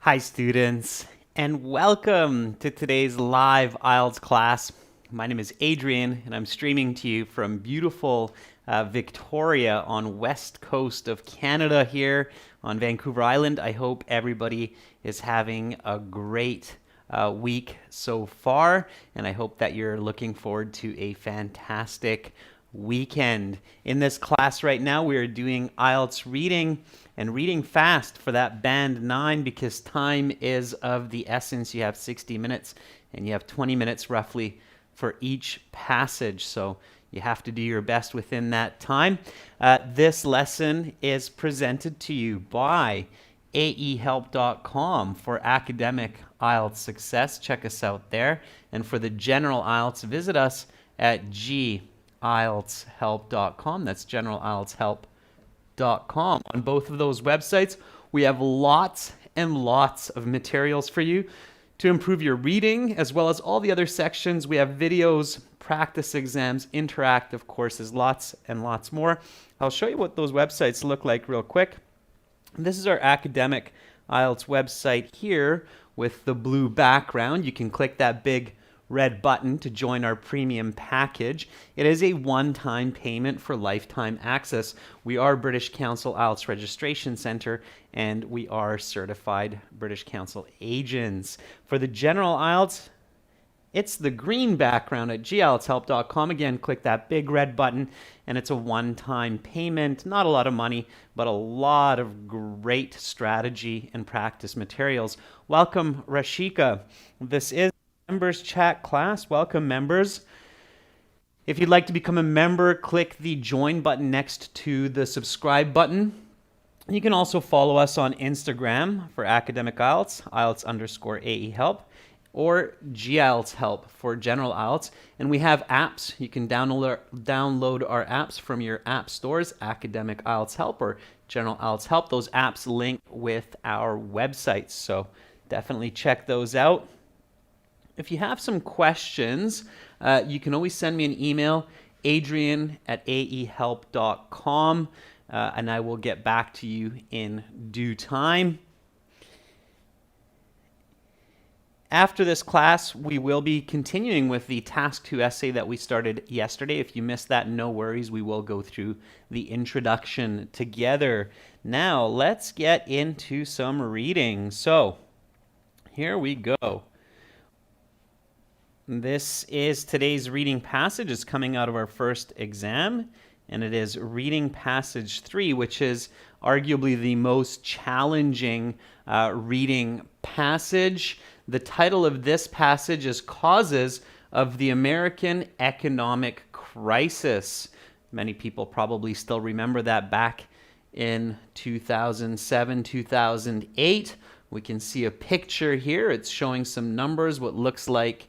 Hi students, and welcome to today's live IELTS class. My name is Adrian, and I'm streaming to you from beautiful Victoria on west coast of Canada here on Vancouver Island. I hope everybody is having a great week so far, and I hope that you're looking forward to a fantastic weekend. In this class right now, we are doing IELTS reading and reading fast for that band 9 because time is of the essence. You have 60 minutes and you have 20 minutes roughly for each passage. So you have to do your best within that time. This lesson is presented to you by aehelp.com for academic IELTS success. Check us out there. And for the general IELTS, visit us at IELTShelp.com. That's generalieltshelp.com. On both of those websites, we have lots and lots of materials for you to improve your reading, as well as all the other sections. We have videos, practice exams, interactive courses, lots and lots more. I'll show you what those websites look like real quick. This is our academic IELTS website here with the blue background. You can click that big red button to join our premium package. It is a one-time payment for lifetime access. We are British Council IELTS Registration Center, and we are certified British Council agents. For the general IELTS, it's the green background at gieltshelp.com. Again, click that big red button, and it's a one-time payment. Not a lot of money, but a lot of great strategy and practice materials. Welcome, Rashika. This is members chat class. Welcome, members. If you'd like to become a member, click the join button next to the subscribe button. You can also follow us on Instagram for academic IELTS, IELTS_AEHelp, or GIELTS Help for general IELTS. And we have apps. You can download our apps from your app stores, Academic IELTS Help or General IELTS Help. Those apps link with our websites, so definitely check those out. If you have some questions, you can always send me an email, adrian@aehelp.com, and I will get back to you in due time. After this class, we will be continuing with the Task 2 essay that we started yesterday. If you missed that, no worries. We will go through the introduction together. Now, let's get into some reading. So, here we go. This is today's reading passage. It's coming out of our first exam, and it is reading passage 3, which is arguably the most challenging reading passage. The title of this passage is Causes of the American Economic Crisis. Many people probably still remember that back in 2007, 2008. We can see a picture here. It's showing some numbers, what looks like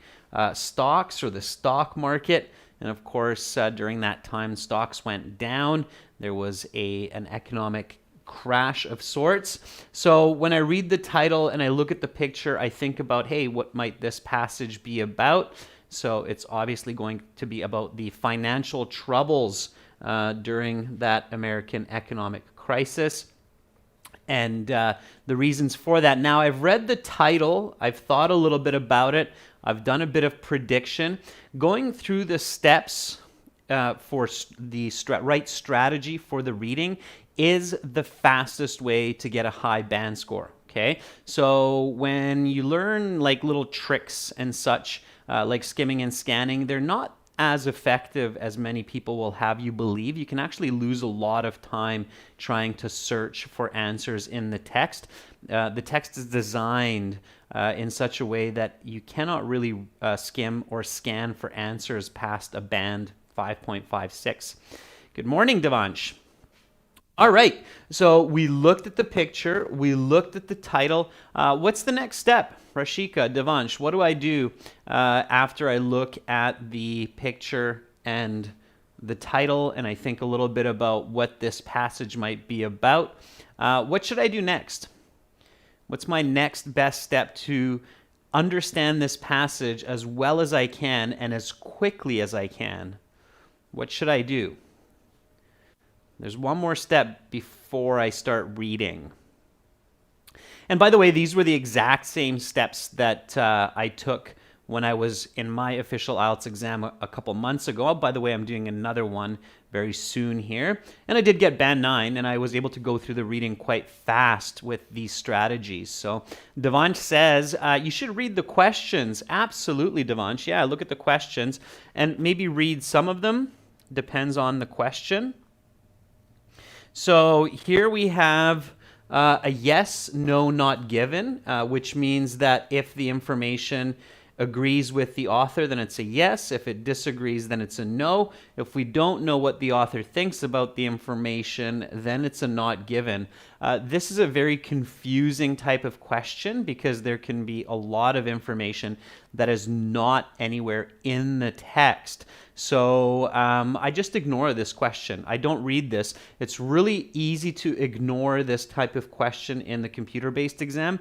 stocks or the stock market. And of course, during that time, stocks went down. There was an economic crash of sorts. So when I read the title and I look at the picture, I think about, hey, what might this passage be about? So it's obviously going to be about the financial troubles during that American economic crisis. And the reasons for that. Now, I've read the title. I've thought a little bit about it. I've done a bit of prediction. Going through the steps for the right strategy for the reading is the fastest way to get a high band score. Okay, so when you learn like little tricks and such, like skimming and scanning, they're not as effective as many people will have you believe. You can actually lose a lot of time trying to search for answers in the text. The text is designed in such a way that you cannot really skim or scan for answers past a band 5.56. Good morning, Devansh. All right, so we looked at the picture, we looked at the title. What's the next step? Rashika, Devansh, what do I do after I look at the picture and the title and I think a little bit about what this passage might be about? What should I do next? What's my next best step to understand this passage as well as I can and as quickly as I can? What should I do? There's one more step before I start reading. And by the way, these were the exact same steps that I took when I was in my official IELTS exam a couple months ago. Oh, by the way, I'm doing another one very soon here. And I did get band 9, and I was able to go through the reading quite fast with these strategies. So Devansh says, you should read the questions. Absolutely, Devansh. Yeah, look at the questions and maybe read some of them. Depends on the question. So here we have a yes, no, not given, which means that if the information agrees with the author, then it's a yes. If it disagrees, then it's a no. If we don't know what the author thinks about the information, then it's a not given. This is a very confusing type of question because there can be a lot of information that is not anywhere in the text. So I just ignore this question. I don't read this. It's really easy to ignore this type of question in the computer-based exam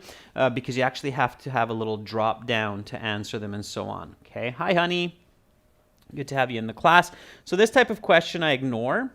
because you actually have to have a little drop down to answer them and so on. Okay, hi honey. Good to have you in the class. So this type of question I ignore.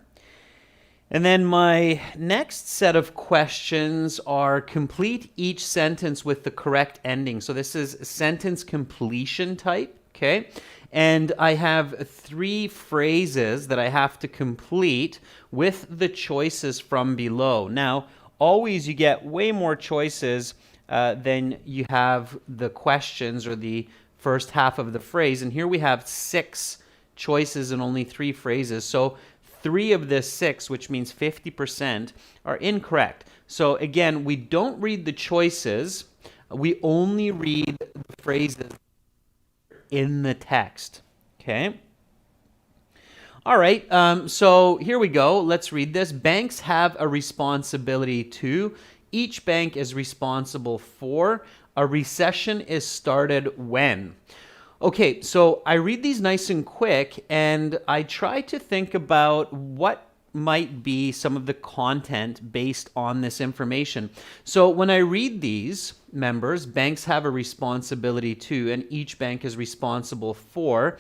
And then my next set of questions are complete each sentence with the correct ending. So this is sentence completion type, okay? And I have 3 phrases that I have to complete with the choices from below. Now, always you get way more choices than you have the questions or the first half of the phrase. And here we have 6 choices and only 3 phrases. So 3 of the 6, which means 50%, are incorrect. So again, we don't read the choices. We only read the phrases in the text. Okay. All right. So here we go. Let's read this. Banks have a responsibility to. Each bank is responsible for. A recession is started when. Okay, so I read these nice and quick, and I try to think about what might be some of the content based on this information. So when I read these, members, banks have a responsibility to, and each bank is responsible for.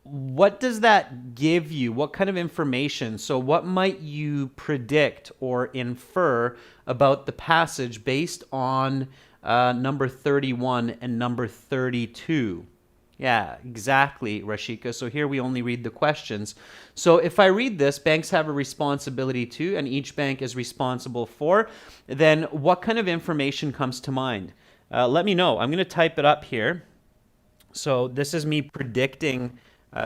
What does that give you? What kind of information? So what might you predict or infer about the passage based on number 31 and number 32? Yeah, exactly, Rashika. So here we only read the questions. So if I read this, banks have a responsibility to, and each bank is responsible for, then what kind of information comes to mind? Let me know. I'm going to type it up here. So this is me predicting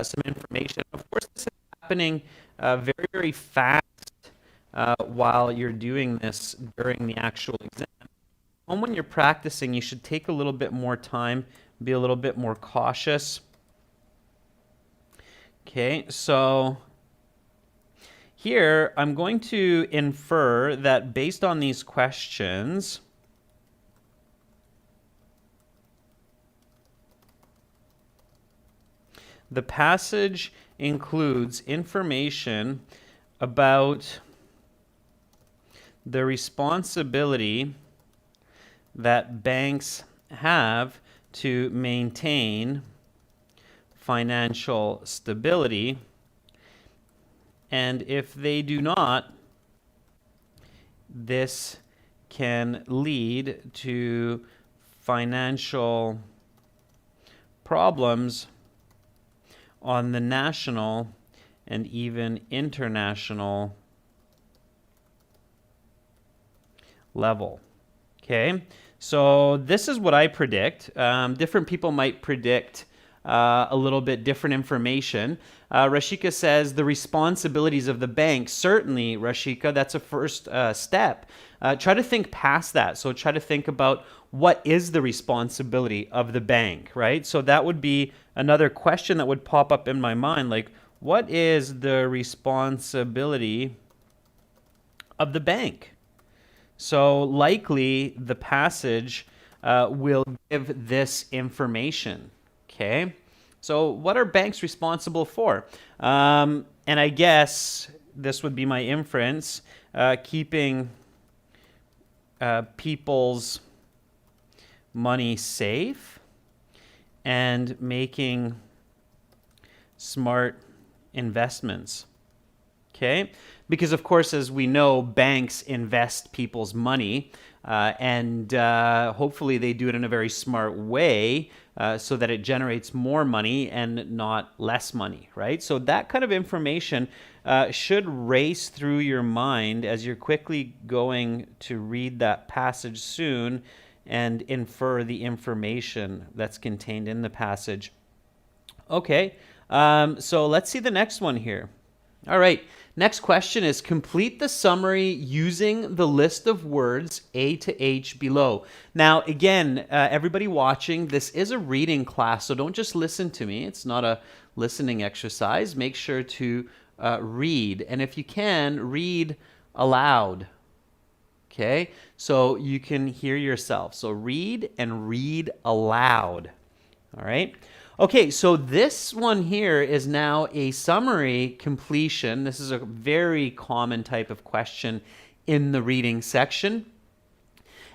some information. Of course, this is happening very, very fast while you're doing this during the actual exam. And when you're practicing, you should take a little bit more time, be a little bit more cautious. Okay, so here I'm going to infer that based on these questions, the passage includes information about the responsibility that banks have to maintain financial stability, and if they do not, this can lead to financial problems on the national and even international level. Okay, so this is what I predict. Different people might predict a little bit different information. Rashika says the responsibilities of the bank. Certainly, Rashika, that's a first step. Try to think past that. So try to think about what is the responsibility of the bank, right? So that would be another question that would pop up in my mind, like, what is the responsibility of the bank? So likely the passage will give this information, okay? So what are banks responsible for? And I guess this would be my inference, keeping people's money safe and making smart investments. Okay, Because, of course, as we know, banks invest people's money, and hopefully they do it in a very smart way so that it generates more money and not less money, right? So that kind of information should race through your mind as you're quickly going to read that passage soon and infer the information that's contained in the passage. Okay, so let's see the next one here. All right, next question is complete the summary using the list of words A to H below. Now, again, everybody watching, this is a reading class, so don't just listen to me. It's not a listening exercise. Make sure to read, and if you can, read aloud. Okay, so you can hear yourself. So read and read aloud. All right. Okay, so this one here is now a summary completion. This is a very common type of question in the reading section.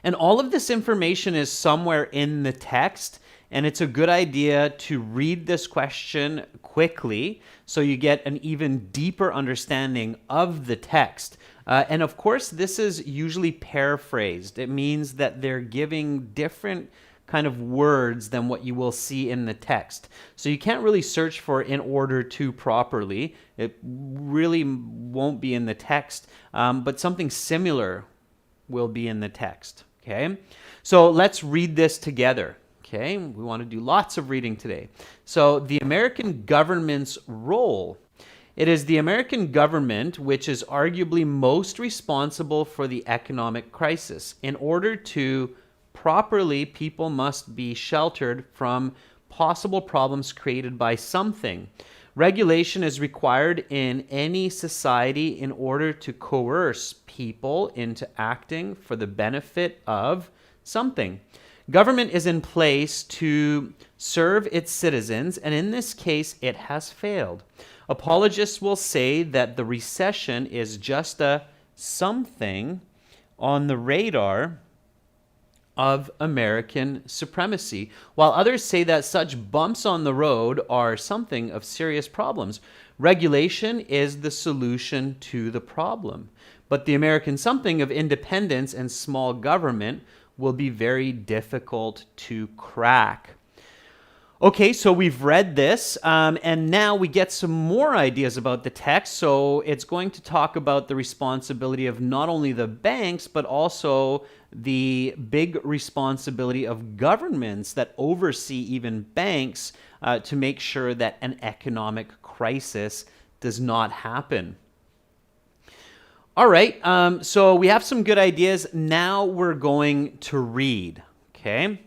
And all of this information is somewhere in the text, and it's a good idea to read this question quickly so you get an even deeper understanding of the text. And of course, this is usually paraphrased. It means that they're giving different kind of words than what you will see in the text. So you can't really search for in order to properly. It really won't be in the text, but something similar will be in the text, okay? So let's read this together, okay? We want to do lots of reading today. So the American government's role. It is the American government which is arguably most responsible for the economic crisis. In order to properly, people must be sheltered from possible problems created by something. Regulation is required in any society in order to coerce people into acting for the benefit of something. Government is in place to serve its citizens, and in this case, it has failed. Apologists will say that the recession is just a something on the radar of American supremacy, while others say that such bumps on the road are something of serious problems. Regulation is the solution to the problem, but the American something of independence and small government will be very difficult to crack. Okay, so we've read this, and now we get some more ideas about the text. So it's going to talk about the responsibility of not only the banks, but also the big responsibility of governments that oversee even banks to make sure that an economic crisis does not happen. All right, so we have some good ideas. Now we're going to read, okay?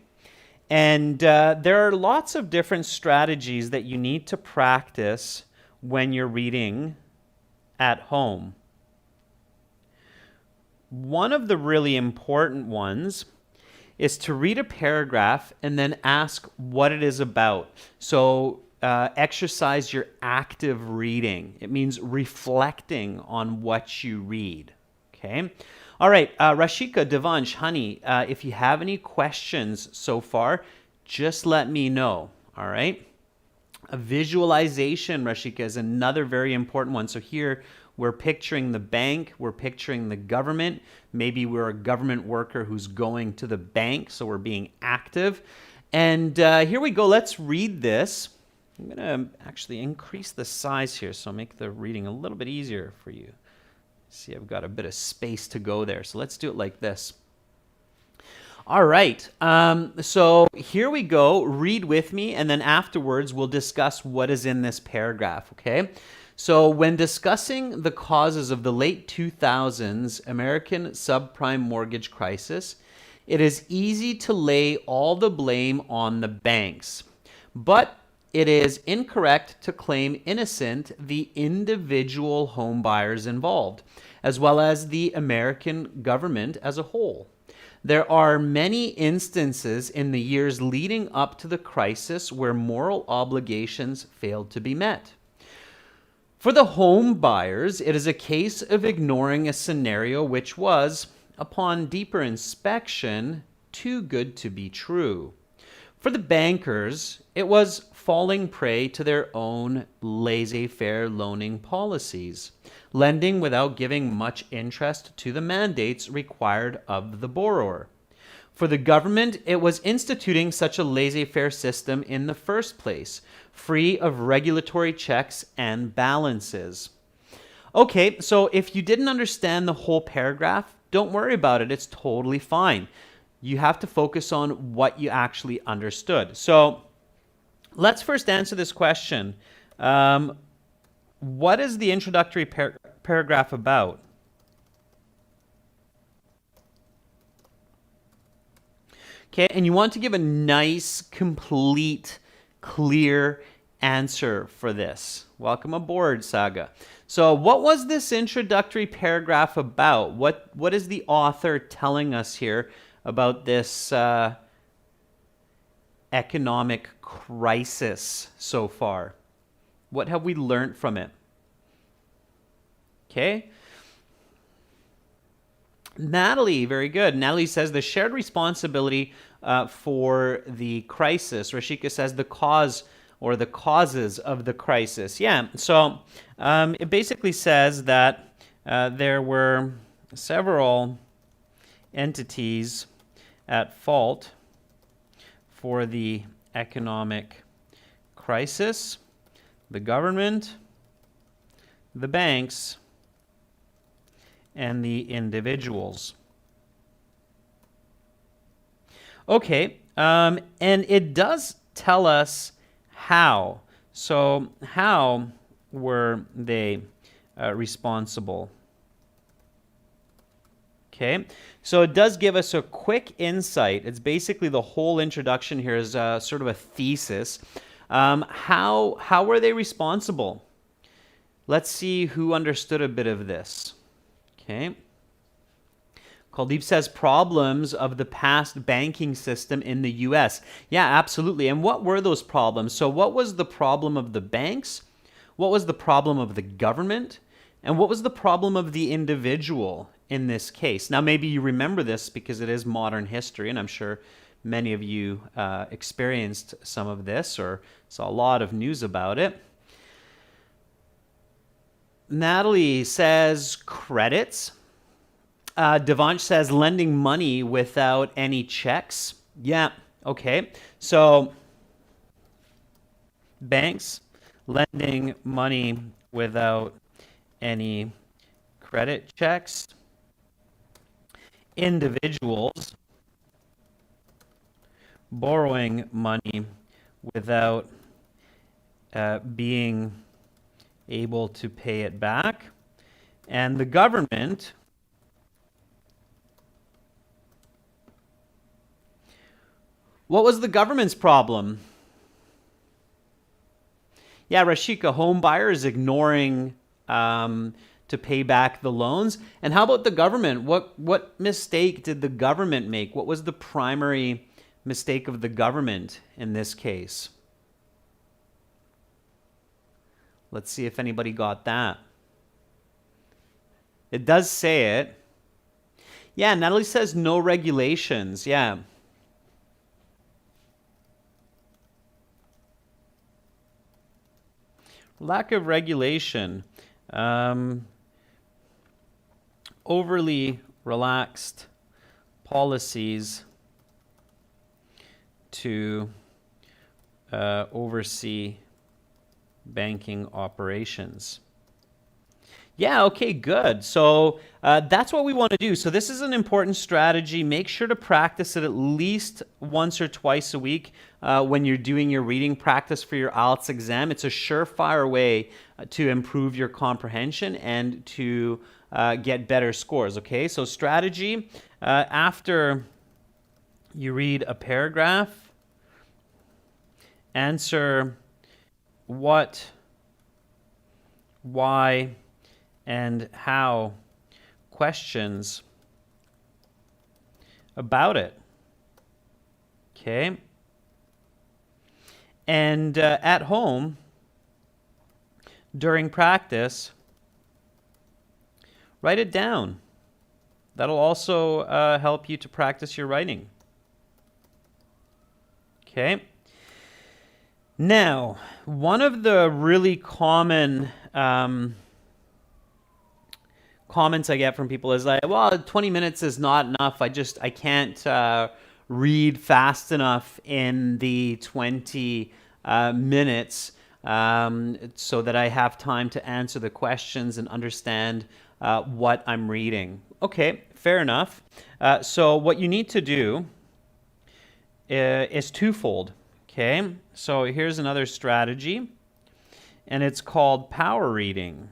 And there are lots of different strategies that you need to practice when you're reading at home. One of the really important ones is to read a paragraph and then ask what it is about. So exercise your active reading. It means reflecting on what you read, okay? All right, Rashika, Devansh, Honey, if you have any questions so far, just let me know, all right? A visualization, Rashika, is another very important one. So here we're picturing the bank, we're picturing the government. Maybe we're a government worker who's going to the bank, so we're being active. And here we go, let's read this. I'm gonna actually increase the size here, so make the reading a little bit easier for you. See, I've got a bit of space to go there. So let's do it like this. All right. So here we go. Read with me, and then afterwards we'll discuss what is in this paragraph, okay? So when discussing the causes of the late 2000s American subprime mortgage crisis, it is easy to lay all the blame on the banks. But it is incorrect to claim innocent the individual home buyers involved, as well as the American government as a whole. There are many instances in the years leading up to the crisis where moral obligations failed to be met. For the home buyers, it is a case of ignoring a scenario which was, upon deeper inspection, too good to be true. For the bankers, it was falling prey to their own laissez-faire loaning policies, lending without giving much interest to the mandates required of the borrower. For the government, it was instituting such a laissez-faire system in the first place, free of regulatory checks and balances. Okay, so if you didn't understand the whole paragraph, don't worry about it. It's totally fine. You have to focus on what you actually understood. So let's first answer this question. What is the introductory paragraph about? Okay, and you want to give a nice, complete, clear answer for this. Welcome aboard, Saga. So what was this introductory paragraph about? What is the author telling us here about this economic crisis so far? What have we learned from it? Okay. Natalie, very good. Natalie says the shared responsibility for the crisis. Rashika says the cause or the causes of the crisis. Yeah, so it basically says that there were several entities at fault for the economic crisis: the government, the banks, and the individuals. Okay, and it does tell us how. So how were they responsible? Okay, so it does give us a quick insight. It's basically the whole introduction here is sort of a thesis. How were they responsible? Let's see who understood a bit of this. Okay. Kuldeep says problems of the past banking system in the US. Yeah, absolutely. And what were those problems? So what was the problem of the banks? What was the problem of the government? And what was the problem of the individual in this case? Now, maybe you remember this because it is modern history, and I'm sure many of you experienced some of this or saw a lot of news about it. Natalie says credits. Devansh says lending money without any checks. Yeah, okay. So banks lending money without any credit checks. Individuals borrowing money without being able to pay it back. And the government what was the government's problem? Yeah, Rashika, home buyers ignoring to pay back the loans. And how about the government? What mistake did the government make? What was the primary mistake of the government in this case? Let's see if anybody got that. It does say it. Yeah, Natalie says no regulations. Yeah. Lack of regulation. Overly relaxed policies to oversee banking operations. Yeah, okay, good. So that's what we want to do. So this is an important strategy. Make sure to practice it at least once or twice a week when you're doing your reading practice for your IELTS exam. It's a surefire way to improve your comprehension and to get better scores, okay? So strategy, after you read a paragraph, answer what, why, and how questions about it. Okay? And at home, during practice, write it down. That'll also help you to practice your writing. Okay. Now, one of the really common comments I get from people is like, well, 20 minutes is not enough. I can't read fast enough in the 20 minutes so that I have time to answer the questions and understand what I'm reading. Okay, fair enough. So what you need to do is twofold. Okay, so here's another strategy, and it's called power reading.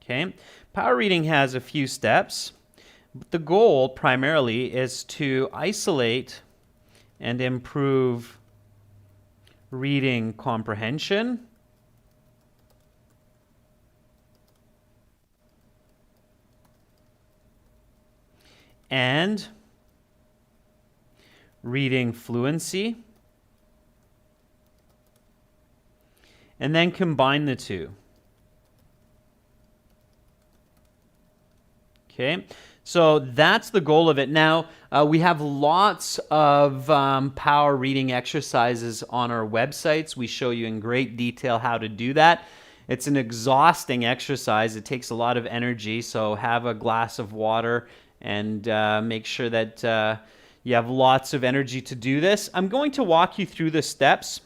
Okay, power reading has a few steps, but the goal primarily is to isolate and improve reading comprehension and reading fluency, and then combine the two. Okay, so that's the goal of it. Now, we have lots of power reading exercises on our websites. We show you in great detail how to do that. It's an exhausting exercise. It takes a lot of energy, so have a glass of water and make sure that you have lots of energy to do this. I'm going to walk you through the steps.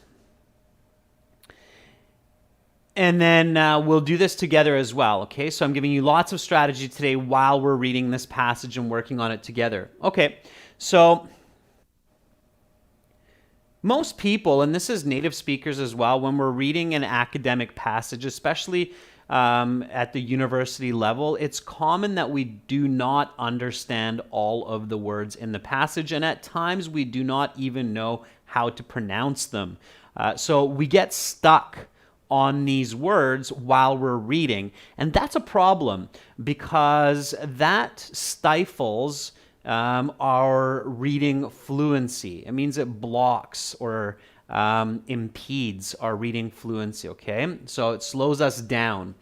And then we'll do this together as well, okay? So I'm giving you lots of strategy today while we're reading this passage and working on it together. Okay, so most people, and this is native speakers as well, when we're reading an academic passage, especially at the university level, it's common that we do not understand all of the words in the passage, and at times we do not even know how to pronounce them. So we get stuck on these words while we're reading. And that's a problem because that stifles our reading fluency. It means it blocks or impedes our reading fluency, okay? So it slows us down.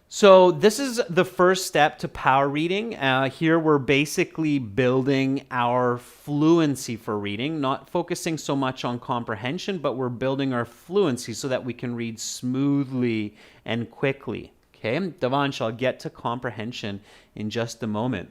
So this is the first step to power reading. Here we're basically building our fluency for reading, not focusing so much on comprehension, but we're building our fluency so that we can read smoothly and quickly. Okay, Devansh, I'll get to comprehension in just a moment.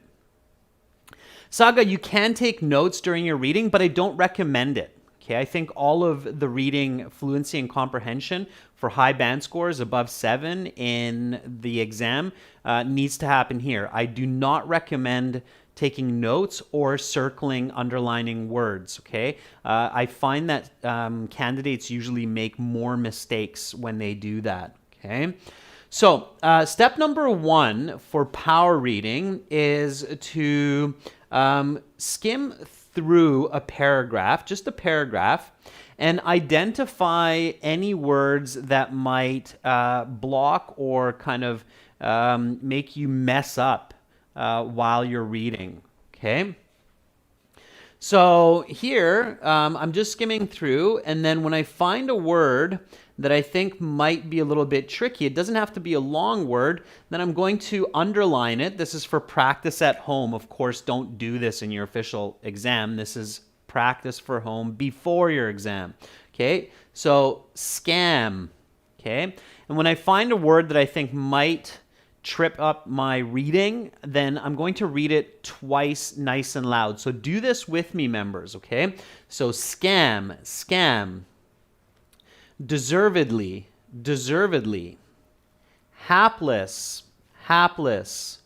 Saga, you can take notes during your reading, but I don't recommend it. Okay, I think all of the reading fluency and comprehension for high band scores above 7 in the exam needs to happen here. I do not recommend taking notes or circling, underlining words, okay? I find that candidates usually make more mistakes when they do that, okay? So step number 1 for power reading is to skim through a paragraph, just a paragraph, and identify any words that might block or kind of make you mess up while you're reading, okay? So here, I'm just skimming through, and then when I find a word that I think might be a little bit tricky, it doesn't have to be a long word, then I'm going to underline it. This is for practice at home. Of course, don't do this in your official exam. This is practice for home before your exam, okay? So scam, okay? And when I find a word that I think might trip up my reading, then I'm going to read it twice nice and loud. So do this with me, members, okay? So scam, scam. Deservedly, deservedly. Hapless, hapless.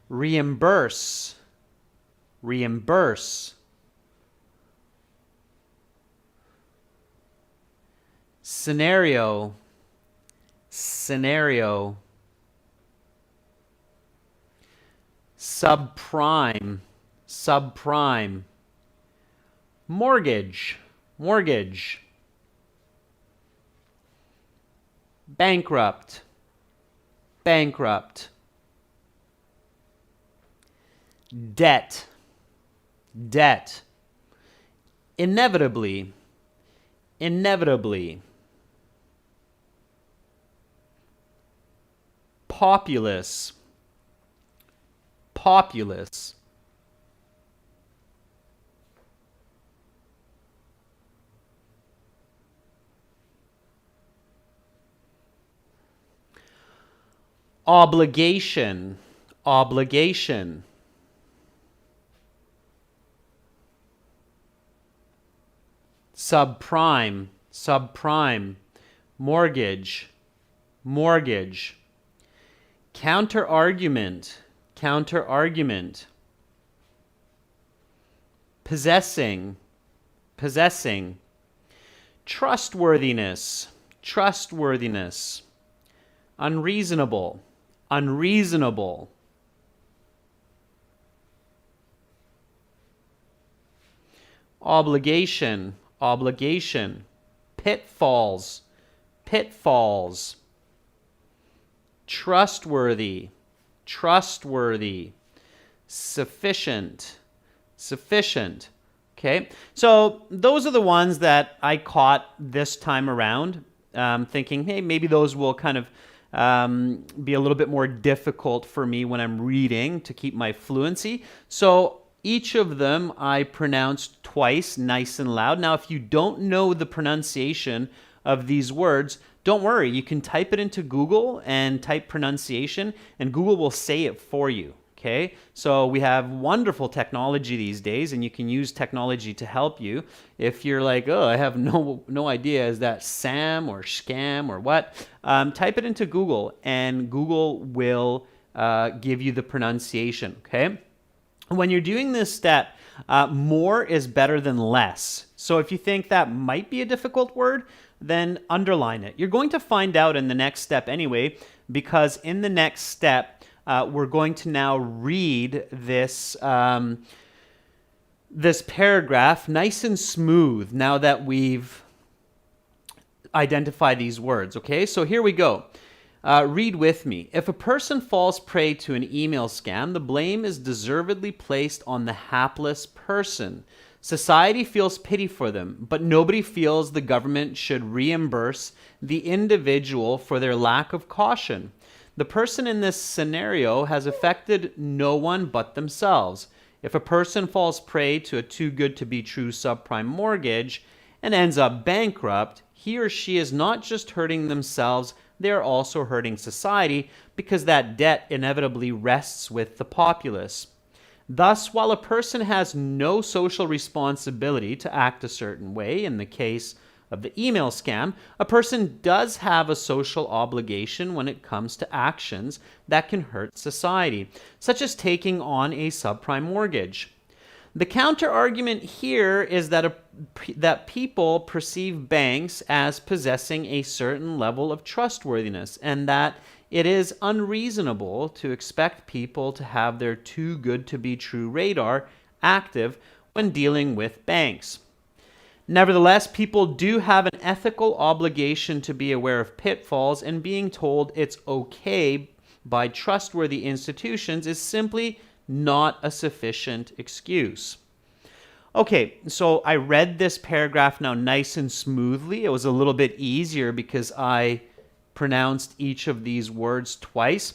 Reimburse, reimburse. Scenario, scenario. Subprime, subprime. Mortgage, mortgage. Bankrupt, bankrupt. Debt, debt. Inevitably, inevitably. Populace, populace. Obligation, obligation. Subprime, subprime. Mortgage, mortgage. Counter-argument, counter-argument. Possessing, possessing. Trustworthiness, trustworthiness. Unreasonable, unreasonable. Obligation, obligation. Pitfalls, pitfalls. Trustworthy, trustworthy. Sufficient, sufficient. Okay, so those are the ones that I caught this time around, thinking, hey, maybe those will kind of be a little bit more difficult for me when I'm reading to keep my fluency. So each of them I pronounced twice, nice and loud. Now, if you don't know the pronunciation of these words, don't worry. You can type it into Google and type pronunciation, and Google will say it for you. Okay, so we have wonderful technology these days, and you can use technology to help you. If you're like, oh, I have no idea, is that Sam or scam or what? Type it into Google, and Google will give you the pronunciation. Okay, when you're doing this step, more is better than less. So if you think that might be a difficult word, then underline it. You're going to find out in the next step anyway, because in the next step, we're going to now read this this paragraph nice and smooth now that we've identified these words. Okay, so here we go. Read with me. If a person falls prey to an email scam, the blame is deservedly placed on the hapless person. Society feels pity for them, but nobody feels the government should reimburse the individual for their lack of caution. The person in this scenario has affected no one but themselves. If a person falls prey to a too good to be true subprime mortgage and ends up bankrupt, he or she is not just hurting themselves, they are also hurting society because that debt inevitably rests with the populace. Thus, while a person has no social responsibility to act a certain way in the case of the email scam, a person does have a social obligation when it comes to actions that can hurt society, such as taking on a subprime mortgage. The counter-argument here is that that people perceive banks as possessing a certain level of trustworthiness, and that it is unreasonable to expect people to have their too good to be true radar active when dealing with banks. Nevertheless, people do have an ethical obligation to be aware of pitfalls, and being told it's okay by trustworthy institutions is simply not a sufficient excuse. Okay, so I read this paragraph now nice and smoothly. It was a little bit easier because I pronounced each of these words twice.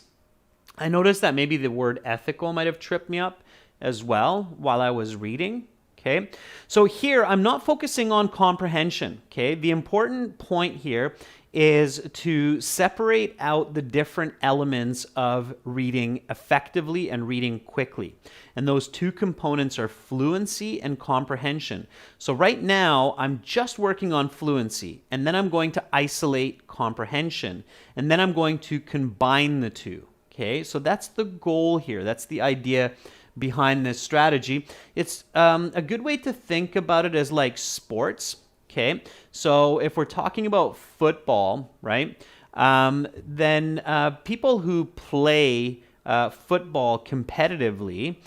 I noticed that maybe the word ethical might have tripped me up as well while I was reading. Okay, so here I'm not focusing on comprehension. Okay, the important point here is to separate out the different elements of reading effectively and reading quickly. And those two components are fluency and comprehension. So right now I'm just working on fluency, and then I'm going to isolate comprehension, and then I'm going to combine the two. Okay, so that's the goal here. That's the idea behind this strategy. It's a good way to think about it as like sports. Okay, so if we're talking about football, right, then people who play football competitively,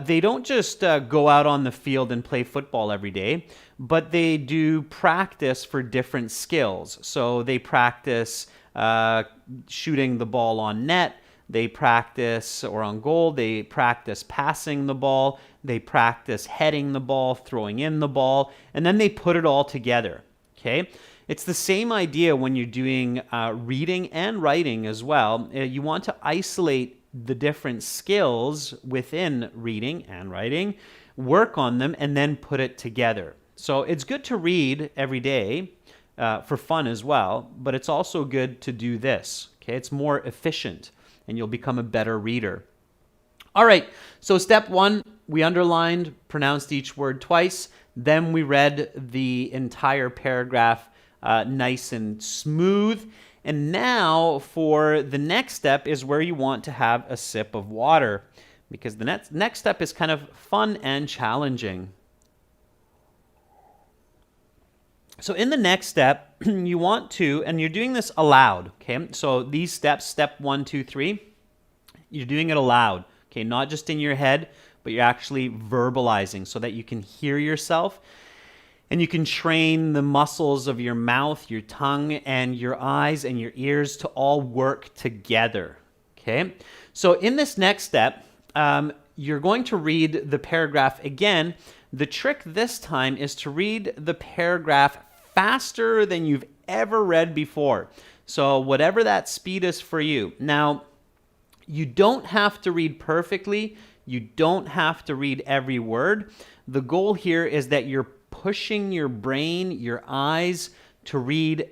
they don't just go out on the field and play football every day, but they do practice for different skills. So they practice shooting the ball on net, they practice, or on goal, they practice passing the ball, they practice heading the ball, throwing in the ball, and then they put it all together, okay? It's the same idea when you're doing reading and writing as well. You want to isolate the different skills within reading and writing, work on them, and then put it together. So it's good to read every day for fun as well, but it's also good to do this, okay? It's more efficient. and you'll become a better reader. All right, so step 1, we underlined, pronounced each word twice. Then we read the entire paragraph nice and smooth. And now for the next step is where you want to have a sip of water, because the next step is kind of fun and challenging. So in the next step, you want to, and you're doing this aloud, okay? So these steps, step 1, 2, 3, you're doing it aloud, okay? Not just in your head, but you're actually verbalizing so that you can hear yourself and you can train the muscles of your mouth, your tongue, and your eyes and your ears to all work together, okay? So in this next step, you're going to read the paragraph again. The trick this time is to read the paragraph faster than you've ever read before. So whatever that speed is for you. Now, you don't have to read perfectly. You don't have to read every word. The goal here is that you're pushing your brain, your eyes to read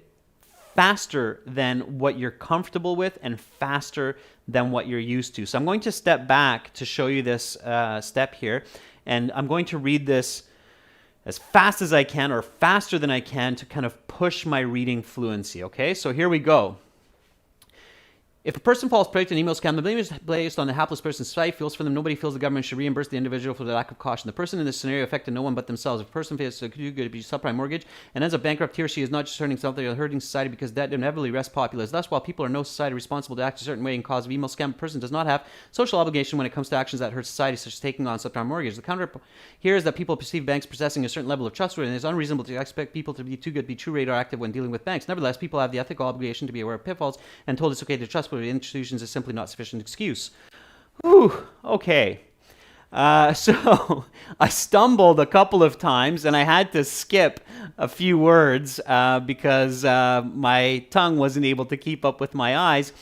faster than what you're comfortable with and faster than what you're used to. So I'm going to step back to show you this step here, and I'm going to read this as fast as I can or faster than I can to kind of push my reading fluency, okay? So here we go. If a person falls prey to an email scam, the blame is placed on the hapless person's side, feels for them. Nobody feels the government should reimburse the individual for the lack of caution. The person in this scenario affected no one but themselves. If a person faces a subprime mortgage and ends up bankrupt, he or she is not just hurting something, they're hurting society, because debt inevitably rests populace. Thus, while people are no society responsible to act a certain way in cause of email scam, a person does not have social obligation when it comes to actions that hurt society, such as taking on subprime mortgage. The counter here is that people perceive banks possessing a certain level of trustworthiness. It is unreasonable to expect people to be too good to be true radioactive when dealing with banks. Nevertheless, people have the ethical obligation to be aware of pitfalls and told it's okay to trust institutions is simply not sufficient excuse. Whew, okay. So I stumbled a couple of times and I had to skip a few words because my tongue wasn't able to keep up with my eyes.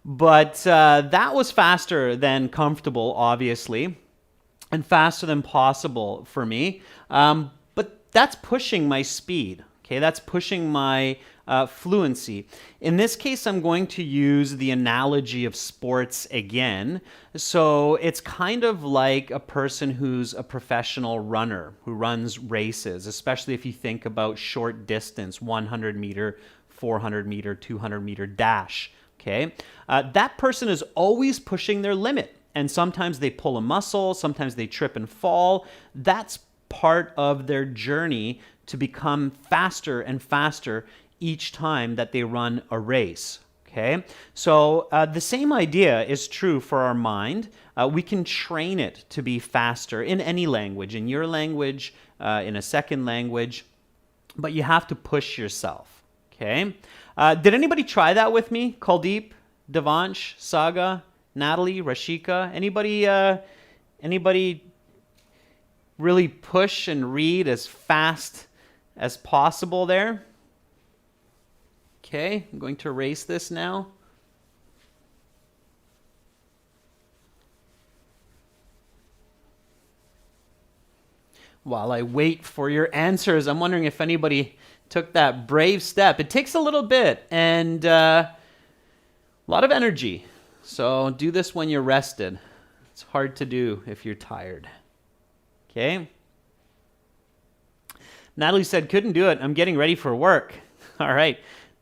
But that was faster than comfortable, obviously, and faster than possible for me. But that's pushing my speed. Okay, that's pushing my fluency. In this case, I'm going to use the analogy of sports again. So it's kind of like a person who's a professional runner who runs races, especially if you think about short distance, 100 meter, 400 meter, 200 meter dash. Okay, that person is always pushing their limit. And sometimes they pull a muscle, sometimes they trip and fall. That's part of their journey to become faster and faster each time that they run a race, okay? So the same idea is true for our mind. We can train it to be faster in any language, in your language, in a second language, but you have to push yourself, okay? Did anybody try that with me? Kuldeep, Devansh, Saga, Natalie, Rashika? Anybody really push and read as fast as possible there? Okay, I'm going to erase this now. While I wait for your answers, I'm wondering if anybody took that brave step. It takes a little bit and a lot of energy. So do this when you're rested. It's hard to do if you're tired. Okay. Natalie said, couldn't do it. I'm getting ready for work. All right.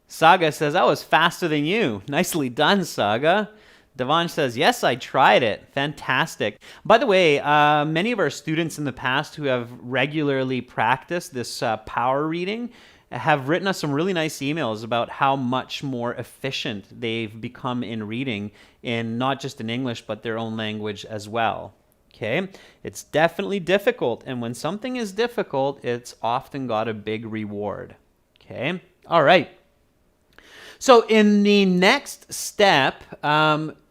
Saga says, I was faster than you. Nicely done, Saga. Devansh says, yes, I tried it. Fantastic. By the way, many of our students in the past who have regularly practiced this power reading have written us some really nice emails about how much more efficient they've become in reading, in not just in English, but their own language as well. Okay, it's definitely difficult, and when something is difficult, it's often got a big reward. Okay, all right. So in the next step,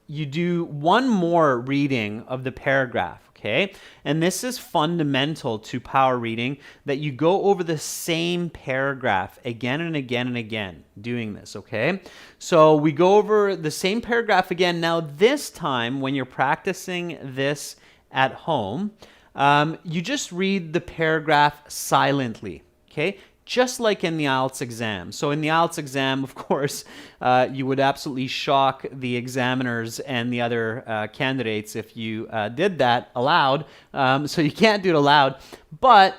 you do one more reading of the paragraph, okay? And this is fundamental to power reading, that you go over the same paragraph again and again and again doing this, okay? So we go over the same paragraph again. Now this time, when you're practicing this at home, you just read the paragraph silently, okay? just like in the IELTS exam. So in the IELTS exam, of course, you would absolutely shock the examiners and the other candidates if you did that aloud. So you can't do it aloud, but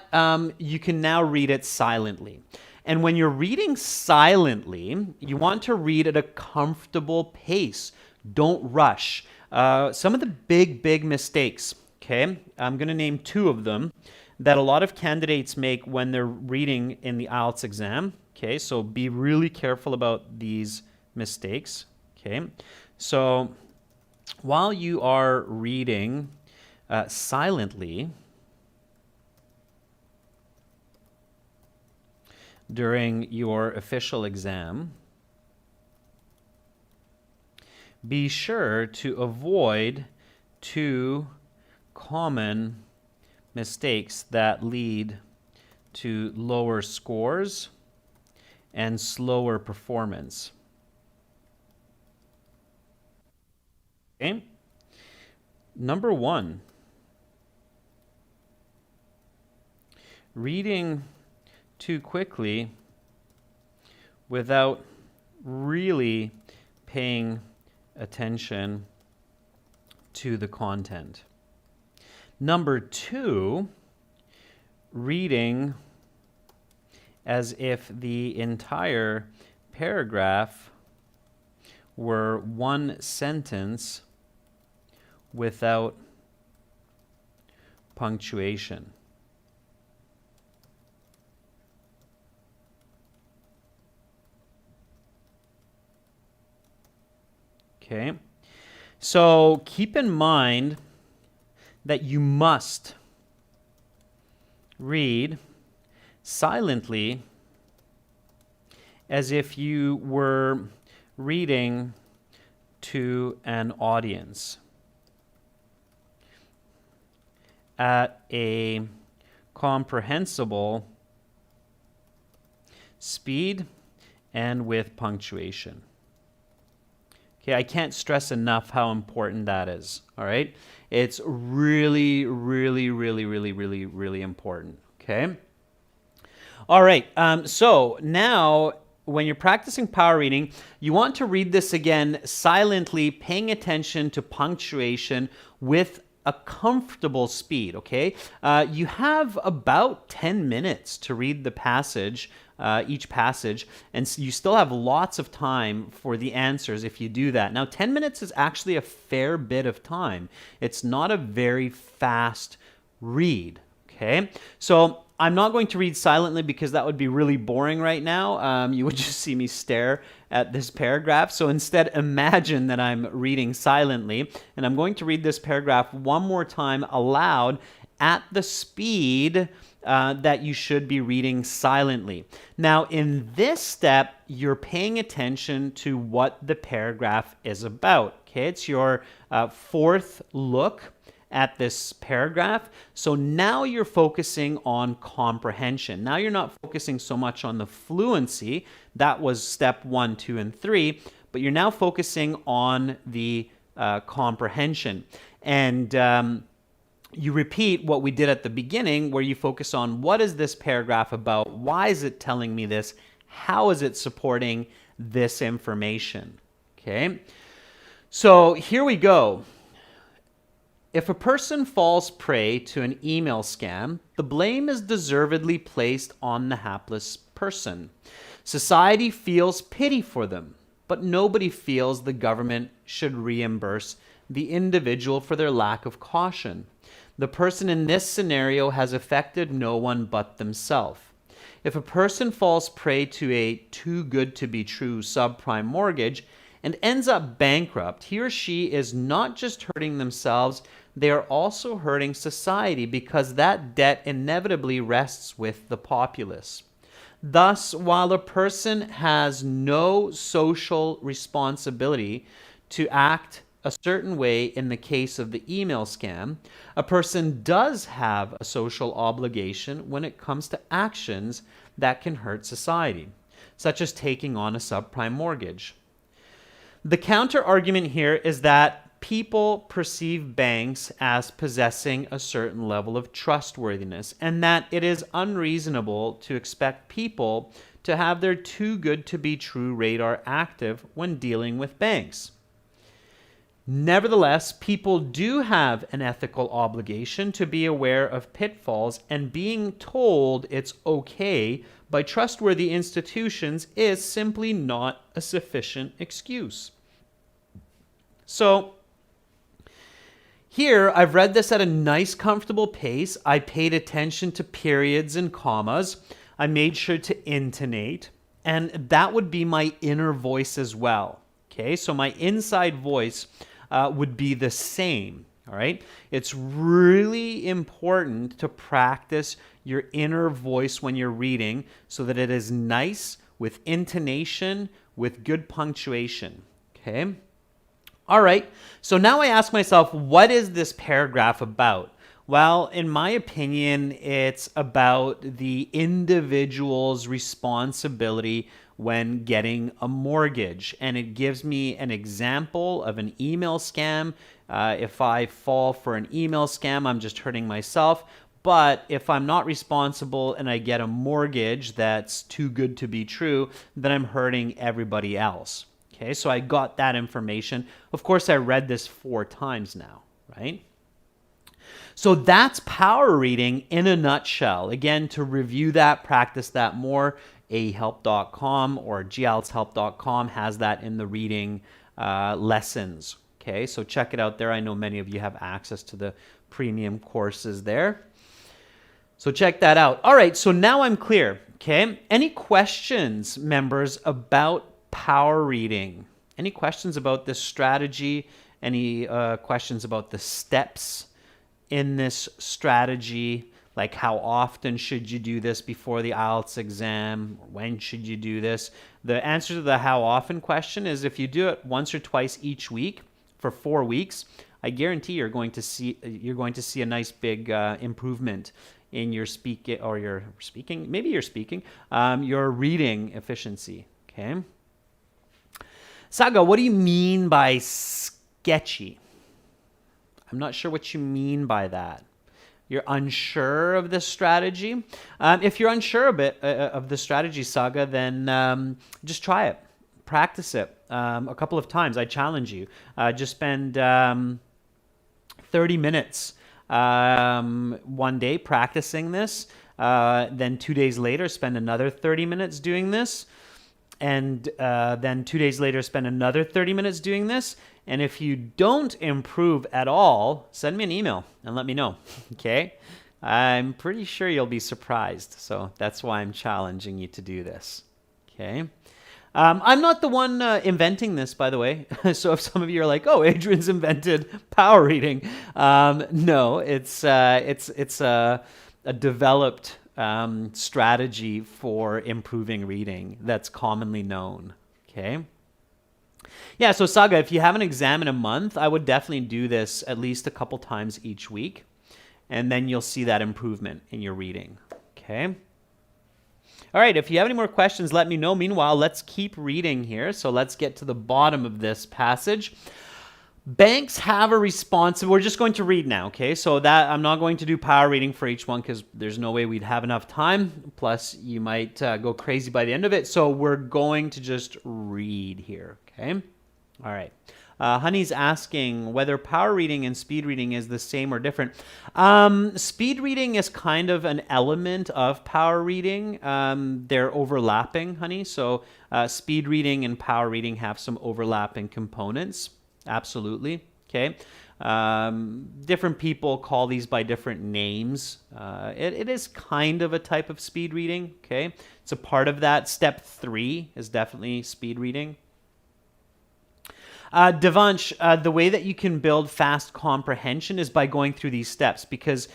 you can now read it silently. And when you're reading silently, you want to read at a comfortable pace. Don't rush. Some of the big mistakes, okay? I'm going to name 2 of them that a lot of candidates make when they're reading in the IELTS exam. Okay, so be really careful about these mistakes. Okay, so while you are reading silently during your official exam, be sure to avoid 2 common mistakes that lead to lower scores and slower performance. Okay. Number 1, reading too quickly without really paying attention to the content. Number 2, reading as if the entire paragraph were one sentence without punctuation. Okay, so keep in mind that you must read silently as if you were reading to an audience at a comprehensible speed and with punctuation. Okay, I can't stress enough how important that is, all right? It's really important, okay? All right, so now when you're practicing power reading, you want to read this again silently, paying attention to punctuation with a comfortable speed, okay? You have about 10 minutes to read the passage, each passage, and you still have lots of time for the answers if you do that. Now, 10 minutes is actually a fair bit of time. It's not a very fast read, okay? So I'm not going to read silently because that would be really boring right now. You would just see me stare at this paragraph. So instead, imagine that I'm reading silently, and I'm going to read this paragraph one more time aloud at the speed that you should be reading silently. Now, in this step, you're paying attention to what the paragraph is about. Okay, it's your 4th look at this paragraph. So now you're focusing on comprehension. Now you're not focusing so much on the fluency. That was step 1, 2, and 3, but you're now focusing on the comprehension. And you repeat what we did at the beginning, where you focus on what is this paragraph about? Why is it telling me this? How is it supporting this information? Okay, so here we go. If a person falls prey to an email scam, the blame is deservedly placed on the hapless person. Society feels pity for them, but nobody feels the government should reimburse the individual for their lack of caution. The person in this scenario has affected no one but themselves. If a person falls prey to a too good to be true subprime mortgage and ends up bankrupt, he or she is not just hurting themselves, they are also hurting society, because that debt inevitably rests with the populace. Thus, while a person has no social responsibility to act a certain way in the case of the email scam, a person does have a social obligation when it comes to actions that can hurt society, such as taking on a subprime mortgage. The counter argument here is that people perceive banks as possessing a certain level of trustworthiness, and that it is unreasonable to expect people to have their too good to be true radar active when dealing with banks. Nevertheless, people do have an ethical obligation to be aware of pitfalls, and being told it's okay by trustworthy institutions is simply not a sufficient excuse. So, here, I've read this at a nice, comfortable pace. I paid attention to periods and commas. I made sure to intonate, and that would be my inner voice as well. Okay, so my inside voice would be the same. All right, it's really important to practice your inner voice when you're reading so that it is nice with intonation, with good punctuation. Okay. All right, so now I ask myself, what is this paragraph about? Well, in my opinion, it's about the individual's responsibility when getting a mortgage. And it gives me an example of an email scam. If I fall for an email scam, I'm just hurting myself. But if I'm not responsible and I get a mortgage that's too good to be true, then I'm hurting everybody else. Okay, so I got that information. Of course, I read this 4 times now, right? So that's power reading in a nutshell. Again, to review that, practice that more, ahelp.com or gieltshelp.com has that in the reading lessons. Okay, so check it out there. I know many of you have access to the premium courses there. So check that out. All right, so now I'm clear. Okay, any questions, members, about power reading? Any questions about this strategy? Any questions about the steps in this strategy? Like how often should you do this before the IELTS exam? When should you do this? The answer to the how often question is if you do it once or twice each week for 4 weeks, I guarantee you're going to see a nice big improvement in your speaking or your reading efficiency. Okay. Saga, what do you mean by sketchy? I'm not sure what you mean by that. You're unsure of this strategy? If you're unsure of the strategy, Saga, then just try it. Practice it a couple of times. I challenge you. Just spend 30 minutes one day practicing this. Then 2 days later, spend another 30 minutes doing this. And then 2 days later, spend another 30 minutes doing this. And if you don't improve at all, send me an email and let me know, okay? I'm pretty sure you'll be surprised. So that's why I'm challenging you to do this, okay? I'm not the one inventing this, by the way. So if some of you are like, oh, Adrian's invented power reading. No, it's a developed strategy for improving reading that's commonly known, okay? Yeah, so Saga, if you have an exam in a month, I would definitely do this at least a couple times each week, and then you'll see that improvement in your reading, okay? All right, if you have any more questions, let me know. Meanwhile, let's keep reading here. So let's get to the bottom of this passage. Banks have a responsibility. We're just going to read now, okay? So that I'm not going to do power reading for each one because there's no way we'd have enough time. Plus, you might go crazy by the end of it. So we're going to just read here, okay? All right. Honey's asking whether power reading and speed reading is the same or different. Speed reading is kind of an element of power reading. They're overlapping, Honey. So speed reading and power reading have some overlapping components. Absolutely. Okay. Different people call these by different names. It is kind of a type of speed reading. Okay. It's a part of that. Step 3 is definitely speed reading. Devansh, the way that you can build fast comprehension is by going through these steps, because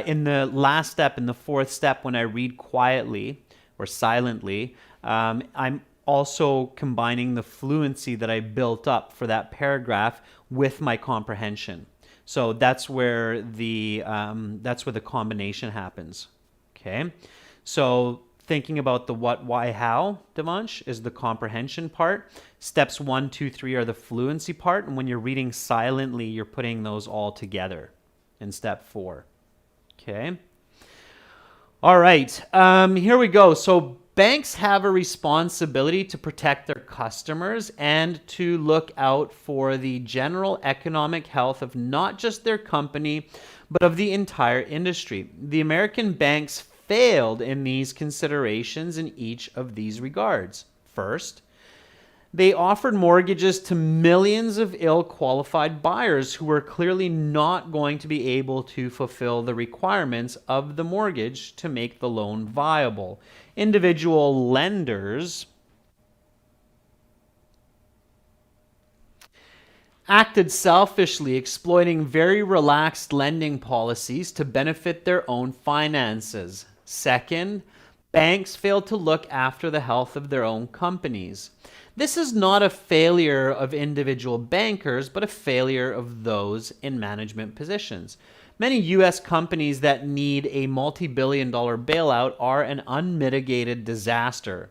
in the last step, in the 4th step, when I read quietly or silently, I'm also combining the fluency that I built up for that paragraph with my comprehension. So that's where the combination happens. Okay, so thinking about the what, why, how, Devansh, is the comprehension part. Steps 1, 2, 3 are the fluency part. And when you're reading silently, you're putting those all together in step 4. Okay. All right. Here we go. So banks have a responsibility to protect their customers and to look out for the general economic health of not just their company, but of the entire industry. The American banks failed in these considerations in each of these regards. First, they offered mortgages to millions of ill-qualified buyers who were clearly not going to be able to fulfill the requirements of the mortgage to make the loan viable. Individual lenders acted selfishly, exploiting very relaxed lending policies to benefit their own finances. Second, banks failed to look after the health of their own companies. This is not a failure of individual bankers, but a failure of those in management positions. Many U.S. companies that need a multi-billion-dollar bailout are an unmitigated disaster.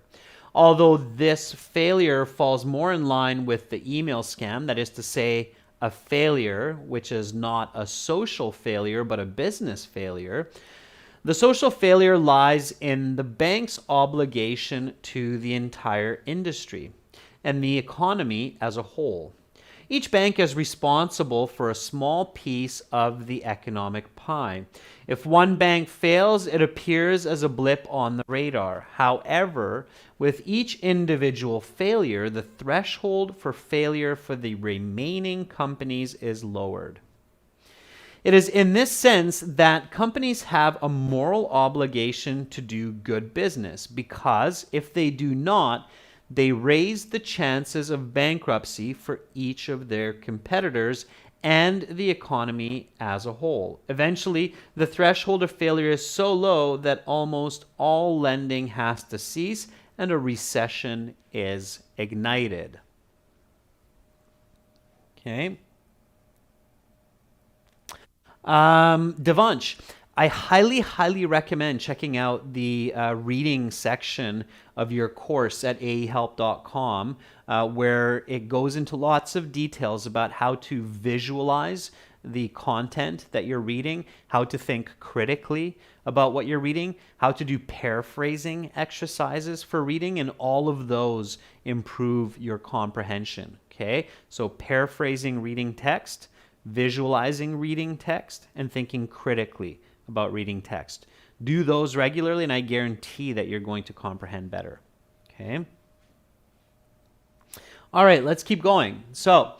Although this failure falls more in line with the email scam, that is to say, a failure, which is not a social failure, but a business failure, the social failure lies in the bank's obligation to the entire industry and the economy as a whole. Each bank is responsible for a small piece of the economic pie. If one bank fails, it appears as a blip on the radar. However, with each individual failure, the threshold for failure for the remaining companies is lowered. It is in this sense that companies have a moral obligation to do good business, because if they do not, they raise the chances of bankruptcy for each of their competitors and the economy as a whole. Eventually, the threshold of failure is so low that almost all lending has to cease and a recession is ignited. Okay. Devansh, I highly recommend checking out the reading section of your course at aehelp.com, where it goes into lots of details about how to visualize the content that you're reading, how to think critically about what you're reading, how to do paraphrasing exercises for reading, and all of those improve your comprehension. Okay, so paraphrasing reading text, visualizing reading text, and thinking critically about reading text. Do those regularly, and I guarantee that you're going to comprehend better. Okay. All right, let's keep going. So,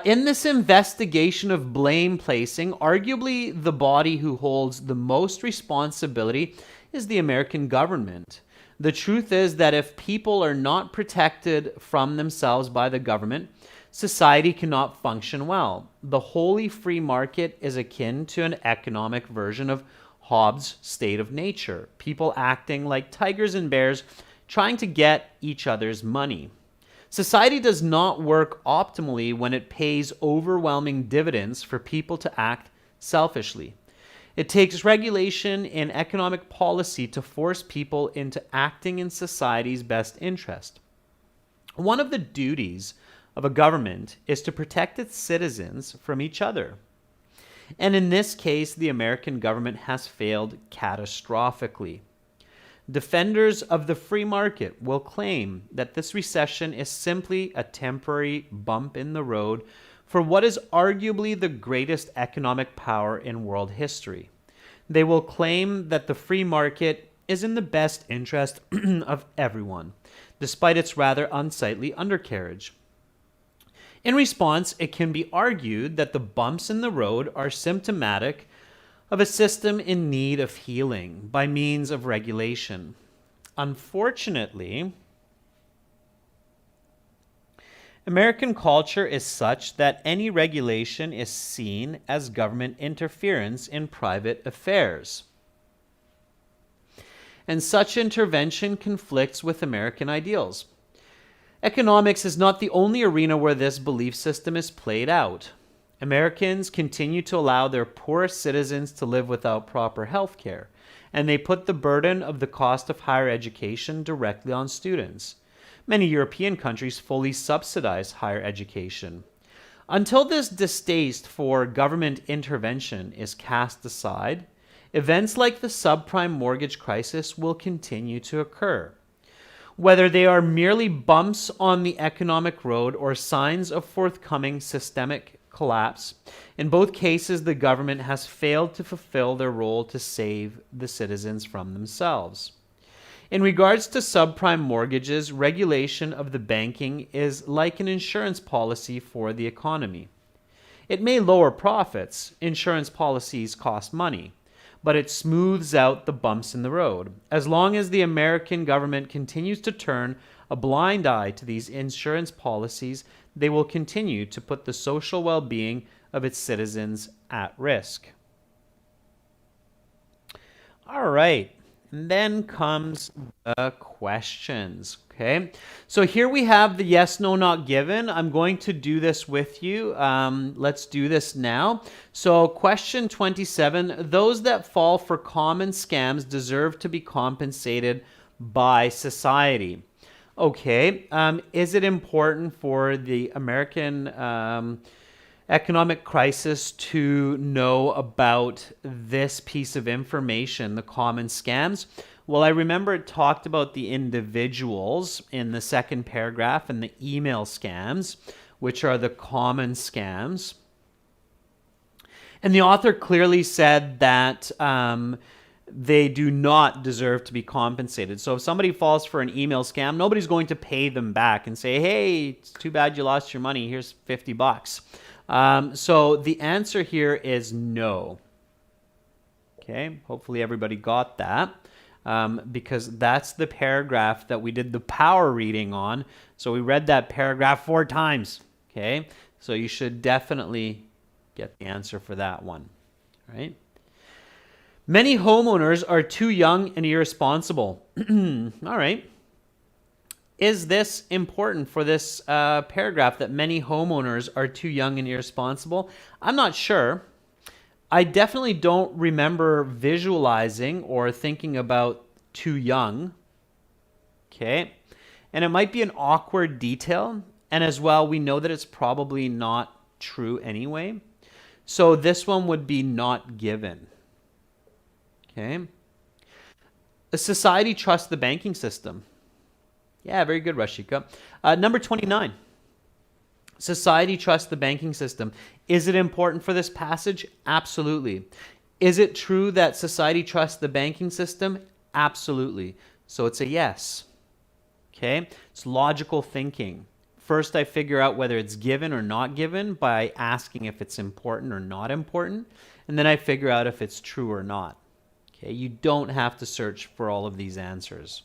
in this investigation of blame placing, arguably the body who holds the most responsibility is the American government. The truth is that if people are not protected from themselves by the government, society cannot function well. The wholly free market is akin to an economic version of Hobbes' state of nature, people acting like tigers and bears, trying to get each other's money. Society does not work optimally when it pays overwhelming dividends for people to act selfishly. It takes regulation in economic policy to force people into acting in society's best interest. One of the duties of a government is to protect its citizens from each other. And in this case, the American government has failed catastrophically. Defenders of the free market will claim that this recession is simply a temporary bump in the road for what is arguably the greatest economic power in world history. They will claim that the free market is in the best interest of everyone, despite its rather unsightly undercarriage. In response, it can be argued that the bumps in the road are symptomatic of a system in need of healing by means of regulation. Unfortunately, American culture is such that any regulation is seen as government interference in private affairs. And such intervention conflicts with American ideals. Economics is not the only arena where this belief system is played out. Americans continue to allow their poorest citizens to live without proper health care, and they put the burden of the cost of higher education directly on students. Many European countries fully subsidize higher education. Until this distaste for government intervention is cast aside, events like the subprime mortgage crisis will continue to occur. Whether they are merely bumps on the economic road or signs of forthcoming systemic collapse, in both cases the government has failed to fulfill their role to save the citizens from themselves. In regards to subprime mortgages, regulation of the banking is like an insurance policy for the economy. It may lower profits, insurance policies cost money, but it smooths out the bumps in the road. As long as the American government continues to turn a blind eye to these insurance policies, they will continue to put the social well-being of its citizens at risk. All right, and then comes the questions. Okay, so here we have the yes, no, not given. I'm going to do this with you. Let's do this now. So question 27, those that fall for common scams deserve to be compensated by society. Okay, is it important for the American economic crisis to know about this piece of information, the common scams? Well, I remember it talked about the individuals in the second paragraph and the email scams, which are the common scams. And the author clearly said that they do not deserve to be compensated. So if somebody falls for an email scam, nobody's going to pay them back and say, hey, it's too bad you lost your money. Here's $50. So the answer here is no. Okay, hopefully everybody got that. Because that's the paragraph that we did the power reading on. So we read that paragraph 4 times. Okay, so you should definitely get the answer for that one. All right. Many homeowners are too young and irresponsible. All right. Is this important for this paragraph, that many homeowners are too young and irresponsible? I'm not sure. I definitely don't remember visualizing or thinking about too young. Okay. And it might be an awkward detail. And as well, we know that it's probably not true anyway. So this one would be not given. Okay. A society trusts the banking system. Yeah, very good, Rashika. Number 29. Society trusts the banking system. Is it important for this passage? Absolutely. Is it true that society trusts the banking system? Absolutely. So it's a yes. Okay? It's logical thinking. First, I figure out whether it's given or not given by asking if it's important or not important. And then I figure out if it's true or not. Okay? You don't have to search for all of these answers.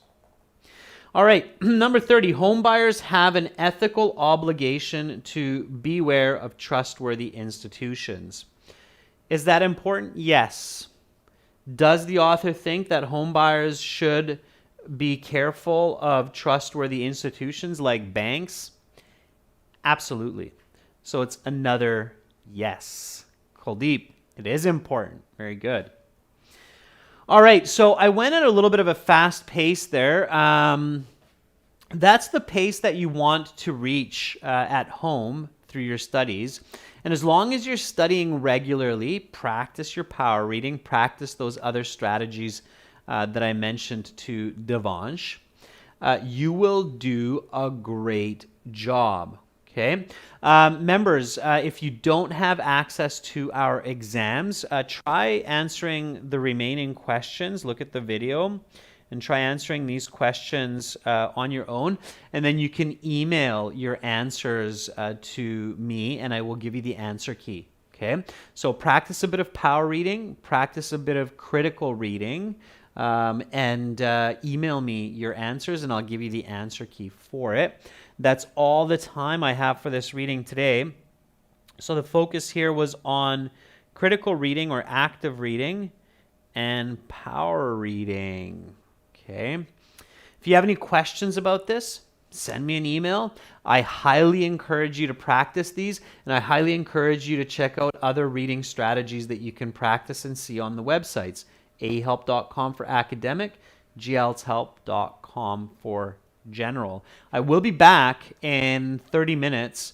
All right, number 30, home buyers have an ethical obligation to beware of trustworthy institutions. Is that important? Yes. Does the author think that home buyers should be careful of trustworthy institutions like banks? Absolutely. So it's another yes. Kuldeep, it is important. Very good. All right, so I went at a little bit of a fast pace there. That's the pace that you want to reach at home through your studies. And as long as you're studying regularly, practice your power reading, practice those other strategies that I mentioned to Devansh, you will do a great job. Okay, members, if you don't have access to our exams, try answering the remaining questions. Look at the video and try answering these questions on your own. And then you can email your answers to me and I will give you the answer key. Okay, so practice a bit of power reading, practice a bit of critical reading, and email me your answers and I'll give you the answer key for it. That's all the time I have for this reading today. So the focus here was on critical reading or active reading and power reading. Okay. If you have any questions about this, send me an email. I highly encourage you to practice these, and I highly encourage you to check out other reading strategies that you can practice and see on the websites. ahelp.com for academic, glshelp.com for general. I will be back in 30 minutes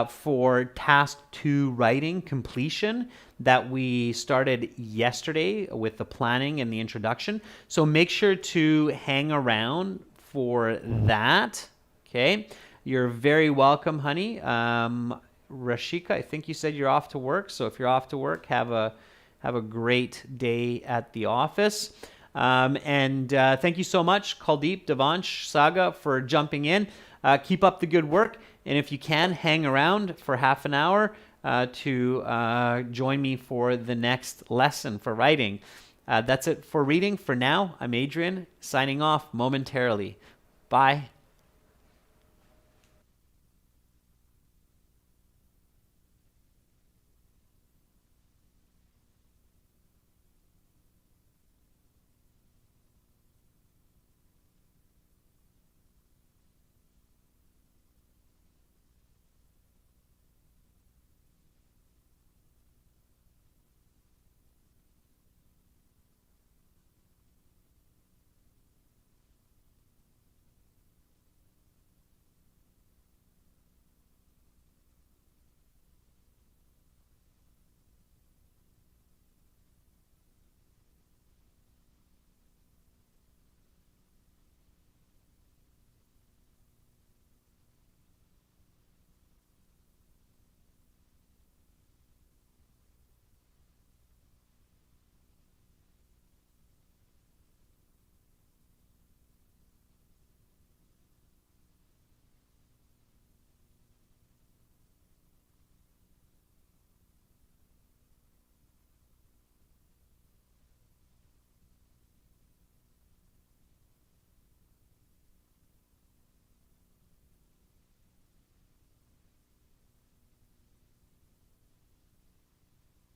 for task 2 writing completion that we started yesterday with the planning and the introduction. So make sure to hang around for that. Okay, you're very welcome, honey. Rashika, I think you said you're off to work. So if you're off to work, have a great day at the office. Thank you so much, Kuldeep, Devansh, Saga, for jumping in. Keep up the good work. And if you can, hang around for half an hour to join me for the next lesson for writing. That's it for reading. For now, I'm Adrian, signing off momentarily. Bye.